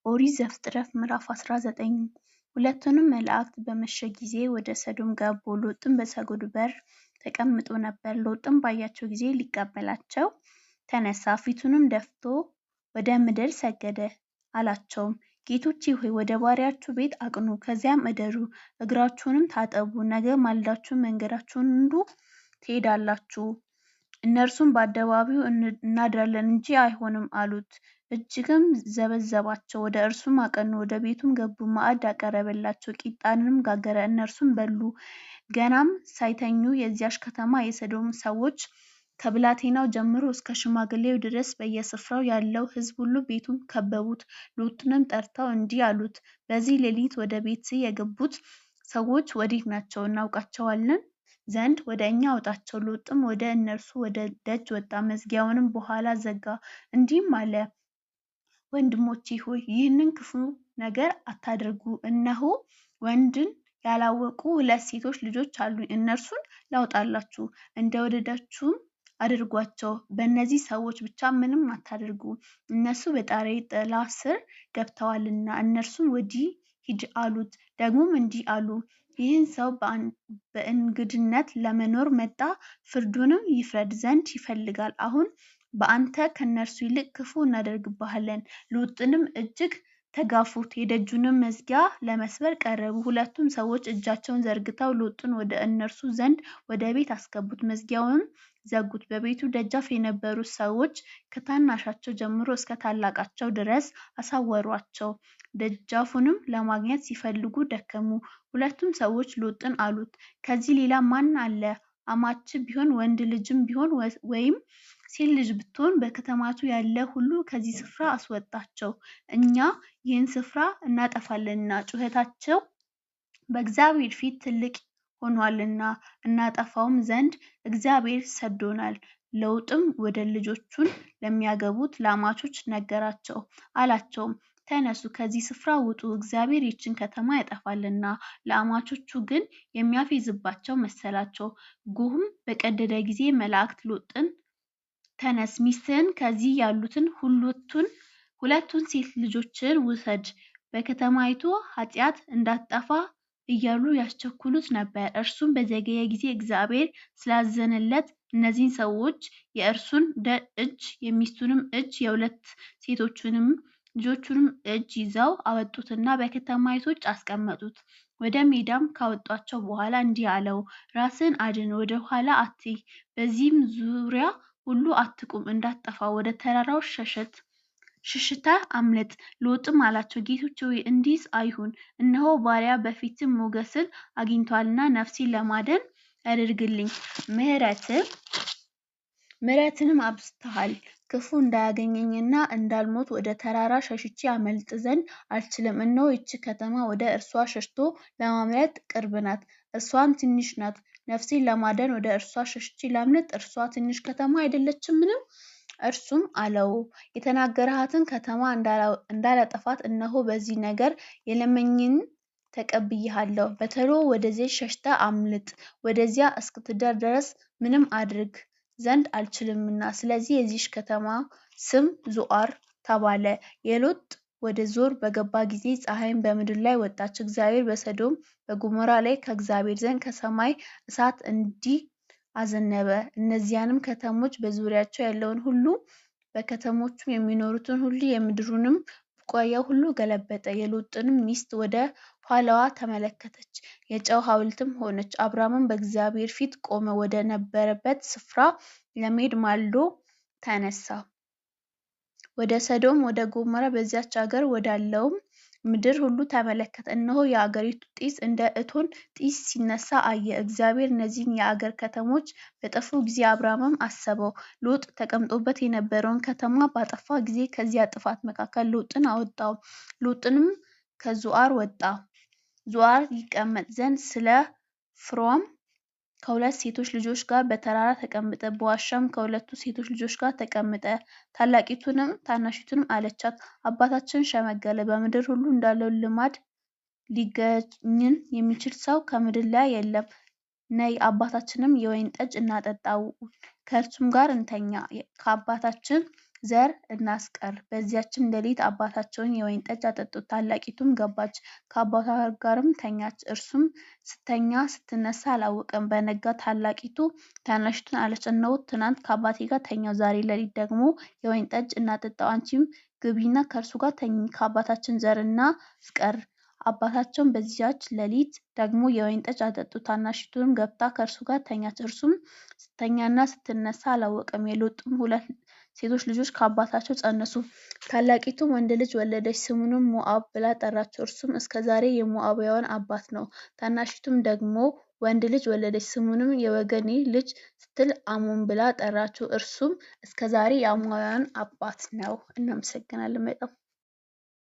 ኦሪት ዘፍጥረት ምዕራፍ 19 ሁለቱንም መላእክት በመሸ ጊዜ ወደ ሰዶም ገቡ። ሎጥም በሰጎን በር ተቀምጦ ነበር። ሎጥም ባያቸው ጊዜ ሊቀበላቸው ተነሳ፣ ፊቱንም ደፍቶ ወደ ምድር ሰገደ። አላቸውም፣ ጌቶቼ ሆይ ወደ ባሪያችሁ ቤት አቅኑ፣ ከዚያም እደሩ፣ እግራችሁንም ታጠቡ፣ ነገ ማልዳችሁ መንገዳችሁን ሁሉ ትሄዳላችሁ። እነርሱም በአደባባዩ እናድራለን እንጂ አይሆንም አሉት። እጅግም ዘበዘባቸው። ወደ እርሱም አቀኑ፣ ወደ ቤቱም ገቡ። ማዕድ አቀረበላቸው፣ ቂጣንም ጋገረ፣ እነርሱም በሉ። ገናም ሳይተኙ የዚያች ከተማ የሰዶም ሰዎች ከብላቴናው ጀምሮ እስከ ሽማግሌው ድረስ በየስፍራው ያለው ሕዝብ ሁሉ ቤቱን ከበቡት። ሎጥንም ጠርተው እንዲህ አሉት፣ በዚህ ሌሊት ወደ ቤትህ የገቡት ሰዎች ወዴት ናቸው? እናውቃቸዋለን ዘንድ ወደ እኛ አውጣቸው። ሎጥም ወደ እነርሱ ወደ ደጅ ወጣ፣ መዝጊያውንም በኋላ ዘጋ፣ እንዲህም አለ፣ ወንድሞቼ ሆይ ይህንን ክፉ ነገር አታድርጉ። እነሆ ወንድን ያላወቁ 2 ሴቶች ልጆች አሉኝ። እነርሱን ላውጣላችሁ፣ እንደወደዳችሁም አድርጓቸው። በእነዚህ ሰዎች ብቻ ምንም አታድርጉ፣ እነሱ በጣሪያዬ ጥላ ስር ገብተዋልና። እነርሱም ወዲህ ሂድ አሉት። ደግሞም እንዲህ አሉ፣ ይህን ሰው በእንግድነት ለመኖር መጣ፣ ፍርዱንም ይፍረድ ዘንድ ይፈልጋል። አሁን በአንተ ከእነርሱ ይልቅ ክፉ እናደርግብሃለን። ሎጥንም እጅግ ተጋፉት፣ የደጁንም መዝጊያ ለመስበር ቀረቡ። ሁለቱም ሰዎች እጃቸውን ዘርግተው ሎጥን ወደ እነርሱ ዘንድ ወደ ቤት አስገቡት፣ መዝጊያውንም ዘጉት። በቤቱ ደጃፍ የነበሩት ሰዎች ከታናሻቸው ጀምሮ እስከ ታላቃቸው ድረስ አሳወሯቸው። ደጃፉንም ለማግኘት ሲፈልጉ ደከሙ። ሁለቱም ሰዎች ሎጥን አሉት፣ ከዚህ ሌላ ማን አለ? አማች ቢሆን ወንድ ልጅም ቢሆን ወይም ሴት ልጅ ብትሆን በከተማቱ ያለ ሁሉ ከዚህ ስፍራ አስወጣቸው፣ እኛ ይህን ስፍራ እናጠፋለንና፣ ጩኸታቸው በእግዚአብሔር ፊት ትልቅ ሆኗልና እናጠፋውም ዘንድ እግዚአብሔር ሰዶናል። ሎጥም ወደ ልጆቹን ለሚያገቡት ለአማቾች ነገራቸው፣ አላቸውም፣ ተነሱ፣ ከዚህ ስፍራ ውጡ፣ እግዚአብሔር ይህችን ከተማ ያጠፋልና። ለአማቾቹ ግን የሚያፌዝባቸው መሰላቸው። ጎህም በቀደደ ጊዜ መላእክት ሎጥን፣ ተነስ፣ ሚስትህን፣ ከዚህ ያሉትን ሁለቱን ሴት ልጆችን ውሰድ፣ በከተማይቱ ኃጢአት እንዳትጠፋ እያሉ ያስቸኩሉት ነበር። እርሱም በዘገየ ጊዜ እግዚአብሔር ስላዘነለት እነዚህን ሰዎች የእርሱን እጅ የሚስቱንም እጅ የሁለት ሴቶቹንም ልጆቹንም እጅ ይዘው አወጡትና በከተማይቱ ውጭ አስቀመጡት። ወደ ሜዳም ካወጧቸው በኋላ እንዲህ አለው፣ ራስን አድን፣ ወደ ኋላ አትይ፣ በዚህም ዙሪያ ሁሉ አትቁም፣ እንዳትጠፋ ወደ ተራራው ሽሽተህ አምልጥ። ሎጥም አላቸው፣ ጌቶቼ ሆይ እንዲህስ አይሁን፣ እነሆ ባሪያ በፊትህ ሞገስን አግኝቷልና ነፍሴን ለማዳን አድርግልኝ። ምሕረትንም አብዝተሃል፣ ክፉ እንዳያገኘኝና እንዳልሞት ወደ ተራራ ሸሽቼ አመልጥ ዘንድ አልችልም። እነሆ ይህች ከተማ ወደ እርሷ ሸሽቶ ለማምለጥ ቅርብ ናት፣ እርሷም ትንሽ ናት። ነፍሴን ለማዳን ወደ እርሷ ሸሽቼ ላምልጥ፣ እርሷ ትንሽ ከተማ አይደለችምን? እርሱም አለው፣ የተናገርሃትን ከተማ እንዳላጠፋት እነሆ በዚህ ነገር የለመኝን ተቀብዬሃለሁ። በቶሎ ወደዚያ ሸሽተህ አምልጥ፣ ወደዚያ እስክትደርስ ድረስ ምንም አድርግ ዘንድ አልችልምና። ስለዚህ የዚህች ከተማ ስም ዞዓር ተባለ። የሎጥ ወደ ዞር በገባ ጊዜ ፀሐይም በምድር ላይ ወጣች። እግዚአብሔር በሰዶም በገሞራ ላይ ከእግዚአብሔር ዘንድ ከሰማይ እሳት እንዲህ አዘነበ፣ እነዚያንም ከተሞች በዙሪያቸው ያለውን ሁሉ በከተሞቹም የሚኖሩትን ሁሉ የምድሩንም ቡቃያ ሁሉ ገለበጠ። የሎጥንም ሚስት ወደ ኋላዋ ተመለከተች፣ የጨው ሐውልትም ሆነች። አብርሃምም በእግዚአብሔር ፊት ቆመ፣ ወደ ነበረበት ስፍራ ለመሄድ ማልዶ ተነሳ። ወደ ሰዶም ወደ ገሞራ በዚያች አገር ወዳለውም ምድር ሁሉ ተመለከተ። እነሆ የአገሪቱ ጢስ እንደ እቶን ጢስ ሲነሳ አየ። እግዚአብሔር እነዚህን የአገር ከተሞች በጠፉ ጊዜ አብርሃምም አሰበው፣ ሎጥ ተቀምጦበት የነበረውን ከተማ ባጠፋ ጊዜ ከዚያ ጥፋት መካከል ሎጥን አወጣው። ሎጥንም ከዞዓር ወጣ። ዞዓር ይቀመጥ ዘንድ ስለ ፍሮም ከሁለት ሴቶች ልጆች ጋር በተራራ ተቀመጠ። በዋሻም ከሁለቱ ሴቶች ልጆች ጋር ተቀመጠ። ታላቂቱንም ታናሺቱንም አለቻት፣ አባታችን ሸመገለ፣ በምድር ሁሉ እንዳለው ልማድ ሊገኝን የሚችል ሰው ከምድር ላይ የለም። ነይ አባታችንም የወይን ጠጅ እናጠጣው፣ ከእርሱም ጋር እንተኛ፣ ከአባታችን ዘር እናስቀር። በዚያችም ሌሊት አባታቸውን የወይን ጠጅ አጠጡት። ታላቂቱም ገባች፣ ከአባቷ ጋርም ተኛች። እርሱም ስተኛ ስትነሳ አላወቀም። በነጋ ታላቂቱ ታናሺቱን አለች፣ እነሆ ትናንት ከአባቴ ጋር ተኛሁ፣ ዛሬ ሌሊት ደግሞ የወይን ጠጅ እናጠጣው። አንቺም ግቢና ከእርሱ ጋር ተኚ፣ ከአባታችን ዘር እናስቀር። አባታቸውም በዚያች ሌሊት ደግሞ የወይን ጠጅ አጠጡት። ታናሺቱም ገብታ ከእርሱ ጋር ተኛች። እርሱም ስተኛና ስትነሳ አላወቀም። የሎጥም 2 ሴቶች ልጆች ከአባታቸው ጸነሱ። ታላቂቱም ወንድ ልጅ ወለደች፣ ስሙንም ሞዓብ ብላ ጠራችው፣ እርሱም እስከ ዛሬ የሞዓባውያን አባት ነው። ታናሺቱም ደግሞ ወንድ ልጅ ወለደች፣ ስሙንም የወገኔ ልጅ ስትል አሞን ብላ ጠራችው፣ እርሱም እስከ ዛሬ የአሞራውያን አባት ነው። እናመሰግናለን በጣም